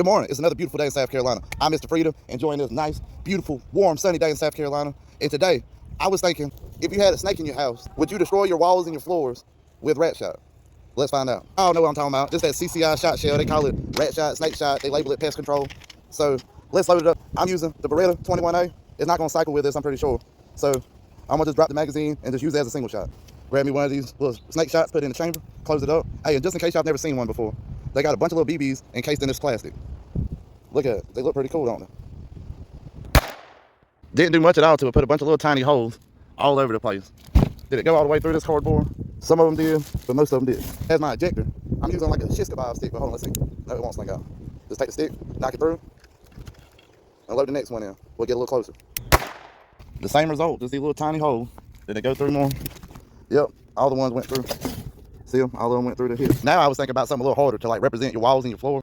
Good morning. It's another beautiful day in South Carolina. I'm Mr. Freedom, enjoying this nice, beautiful, warm, sunny day in South Carolina. And today, I was thinking, if you had a snake in your house, would you destroy your walls and your floors with rat shot? Let's find out. I don't know what I'm talking about. Just that CCI shot shell. They call it rat shot, snake shot. They label it pest control. So let's load it up. I'm using the Beretta 21A. It's not going to cycle with this, I'm pretty sure. So I'm going to just drop the magazine and just use it as a single shot. Grab me one of these little snake shots, put it in the chamber, close it up. Hey, and just in case y'all never seen one before, they got a bunch of little BBs encased in this plastic. Look at it. They look pretty cool, don't they? Didn't do much at all to it. Put a bunch of little tiny holes all over the place. Did it go all the way through this cardboard? Some of them did, but most of them did. As my ejector, I'm using like a shish kebab stick, but hold on, let's see. No, it won't slink out. Just take the stick, knock it through, and load the next one in. We'll get a little closer. The same result, just these little tiny holes. Did it go through more? Yep, all the ones went through. See them? All of them went through to here. Now I was thinking about something a little harder to like represent your walls and your floor.